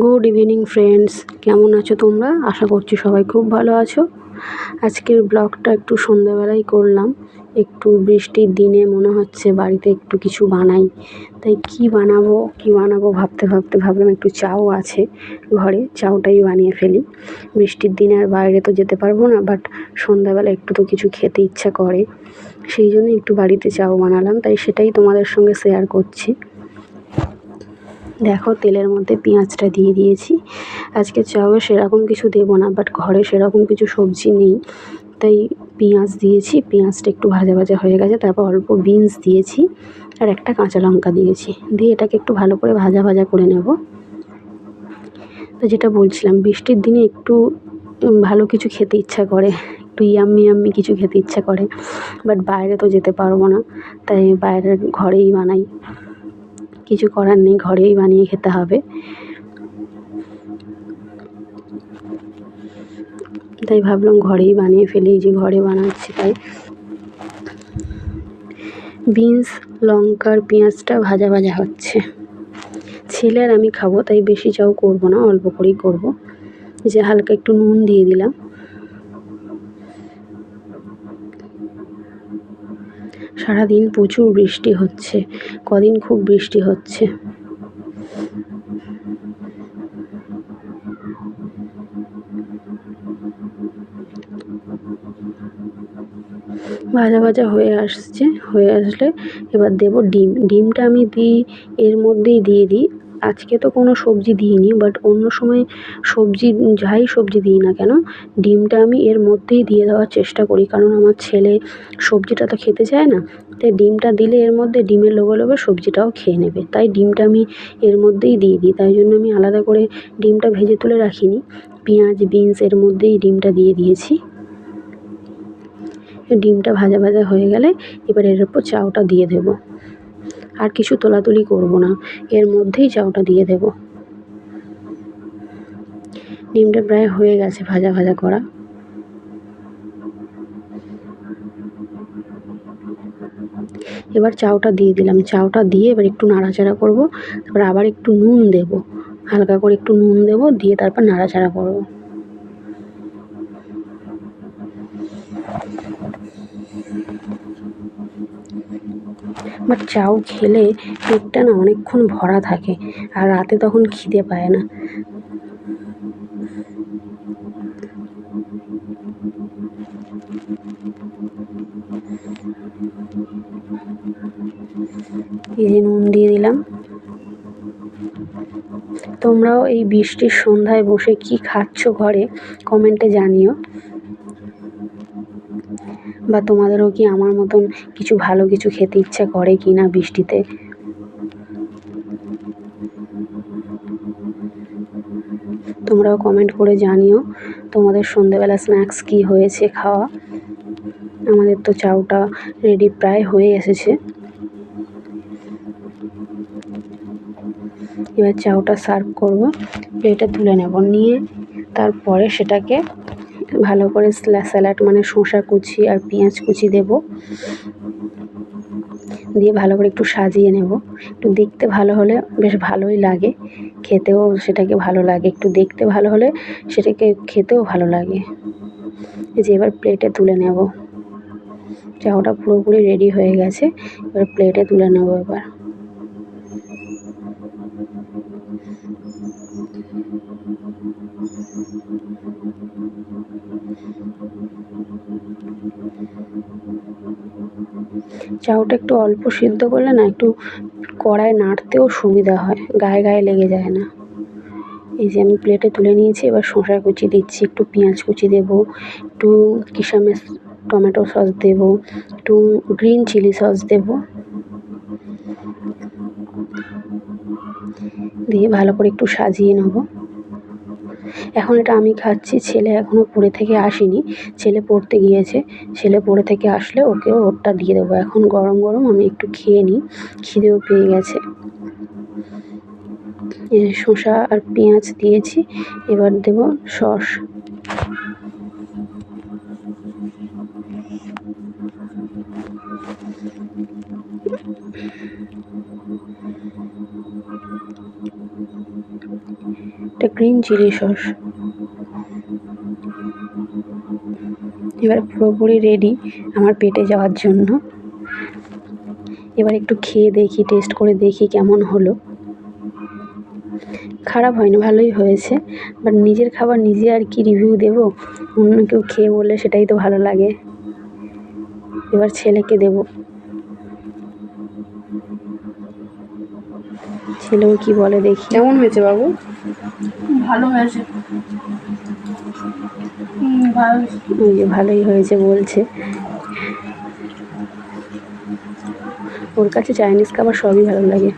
Good evening friends, কেমন আছো তোমরা? আশা করছি সবাই খুব ভালো আছো। আজকের ব্লগটা একটু সন্ধ্যাবেলায় করলাম। একটু বৃষ্টির দিনে মনে হচ্ছে বাড়িতে একটু কিছু বানাই, তাই কি বানাবো ভাবতে ভাবতে ভাবলাম একটু চাও আছে ঘরে, চাউটাই বানিয়ে ফেলি। বৃষ্টির দিনে আর বাইরে তো যেতে পারবো না, বাট সন্ধ্যাবেলা একটু তো কিছু খেতে ইচ্ছা করে, সেই জন্য একটু বাড়িতে চাও বানালাম, তাই সেটাই তোমাদের সঙ্গে শেয়ার করছি। দেখো, তেলের মধ্যে পেঁয়াজটা দিয়ে দিয়েছি। আজকে চাউয়ে সেরকম কিছু দেবো না, বাট ঘরে সেরকম কিছু সবজি নেই, তাই পেঁয়াজ দিয়েছি। পেঁয়াজটা একটু ভাজা ভাজা হয়ে গেছে, তারপর অল্প বিনস দিয়েছি আর একটা কাঁচা লঙ্কা দিয়েছি, দিয়ে এটাকে একটু ভালো করে ভাজা ভাজা করে নেব। তো যেটা বলছিলাম, বৃষ্টির দিনে একটু ভালো কিছু খেতে ইচ্ছা করে, একটু ইয়াম্মি কিছু খেতে ইচ্ছা করে, বাট বাইরে তো যেতে পারবো না, তাই বাইরের ঘরেই বানাই। কিছু করার নেই, ঘরেই বানিয়ে খেতে হবে, তাই ভাবলাম ঘরেই বানিয়ে ফেলি। যে ঘরে বানাচ্ছি, তাই বিনস, লঙ্কার পেঁয়াজটা ভাজা ভাজা হচ্ছে। ছেলে আর আমি খাবো, তাই বেশি চাও করবো না, অল্প করেই করবো। যে হালকা একটু নুন দিয়ে দিলাম। সারাদিন প্রচুর বৃষ্টি হচ্ছে, কদিন খুব বৃষ্টি হচ্ছে। ভাজা ভাজা হয়ে আসলে এবার দেবো ডিমটা আমি এর মধ্যেই দিয়ে দিই। আজকে তো কোনো সবজি দিইনি, বাট অন্য সময় যাই সবজি দিই না কেন, ডিমটা আমি এর মধ্যেই দিয়ে দেওয়ার চেষ্টা করি, কারণ আমার ছেলে সবজিটা তো খেতে চায় না, তাই ডিমটা দিলে এর মধ্যে ডিমের লোভে লোভে সবজিটাও খেয়ে নেবে, তাই ডিমটা আমি এর মধ্যেই দিয়ে দিই। তাই জন্য আমি আলাদা করে ডিমটা ভেজে তুলে রাখিনি, পেঁয়াজ বিনস এর মধ্যেই ডিমটা দিয়ে দিয়েছি। ডিমটা ভাজা ভাজা হয়ে গেলে এবার এর উপর চাউটা দিয়ে দেব, আর কিছু তোলাতুলি করব না, এর মধ্যেই চাউটা দিয়ে দেব। ডিমটা প্রায় হয়ে গেছে ভাজা ভাজা করা। এবার চাউটা দিয়ে দিলাম, চাউটা দিয়ে এবার একটু নাড়াচাড়া করব, তারপর আবার একটু নুন দেব, হালকা করে একটু নুন দেব, দিয়ে তারপর নাড়াচাড়া করব। বাট চাউ খেলে পেটটা না অনেকক্ষণ ভরা থাকে, আর রাতে তখন খিদে পায় না। এই যে নুন দিয়ে দিলাম। তোমরাও এই বৃষ্টির সন্ধ্যায় বসে কি খাচ্ছ ঘরে কমেন্টে জানিও, বা তোমাদেরও কি আমার মতন কিছু ভালো কিছু খেতে ইচ্ছা করে কি না বৃষ্টিতে। তোমরাও কমেন্ট করে জানিও তোমাদের সন্ধ্যেবেলা স্ন্যাক্স কি হয়েছে খাওয়া। আমাদের তো চাউটা রেডি প্রায় হয়ে এসেছে। এবার চাউটা সার্ভ করব, প্লেটে তুলে নেব, নিয়ে তারপরে সেটাকে ভালো করে স্যালাড মানে শসা কুচি আর পেঁয়াজ কুচি দেব, দিয়ে ভালো করে একটু সাজিয়ে নেব। একটু দেখতে ভালো হলে বেশ ভালোই লাগে, খেতেও সেটাকে ভালো লাগে, একটু দেখতে ভালো হলে সেটাকে খেতেও ভালো লাগে। এই যে এবার প্লেটে তুলে নেব, চাউটা পুরোপুরি রেডি হয়ে গেছে, এবার প্লেটে তুলে নেব। এবার চাউটা একটু অল্প সিদ্ধ করলে না একটু কড়ায় নাড়তেও সুবিধা হয়, গায়ে গায়ে লেগে যায় না। এই যে আমি প্লেটে তুলে নিয়েছি, এবার শসা কুচি দিচ্ছি, একটু পেঁয়াজ কুচি দেব, একটু কিশমিশ টমেটো সস দেব, একটু গ্রিন চিলি সস দেব, দিয়ে ভালো করে একটু সাজিয়ে নেব। এখন এটা আমি খাচ্ছি, ছেলে এখনও পড়ে থেকে আসেনি, ছেলে পড়তে গিয়েছে, ছেলে পড়ে থেকে আসলে ওকেও ওরটা দিয়ে দেবো। এখন গরম গরম আমি একটু খেয়ে নিই, খিদেও পেয়ে গেছে। শসা আর পেঁয়াজ দিয়েছি, এবার দেব সস। এটা গ্রিন চিলি সস। এবার পুরোপুরি রেডি আমার পেটে যাওয়ার জন্য। এবার একটু খেয়ে দেখি, টেস্ট করে দেখি কেমন হলো। খারাপ হয়নি, ভালোই হয়েছে। বাট নিজের খাবার নিজে আর কি রিভিউ দেবো, অন্য কেউ খেয়ে বললে সেটাই তো ভালো লাগে। এবার ছেলেকে দেবো, ছেলেও কি বলে দেখি। কেমন হয়েছে বাবু? ভালো হয়েছে। ওই যে ভালোই হয়েছে বলছে। ওর কাছে চাইনিজ খাবার সবই ভালো লাগে।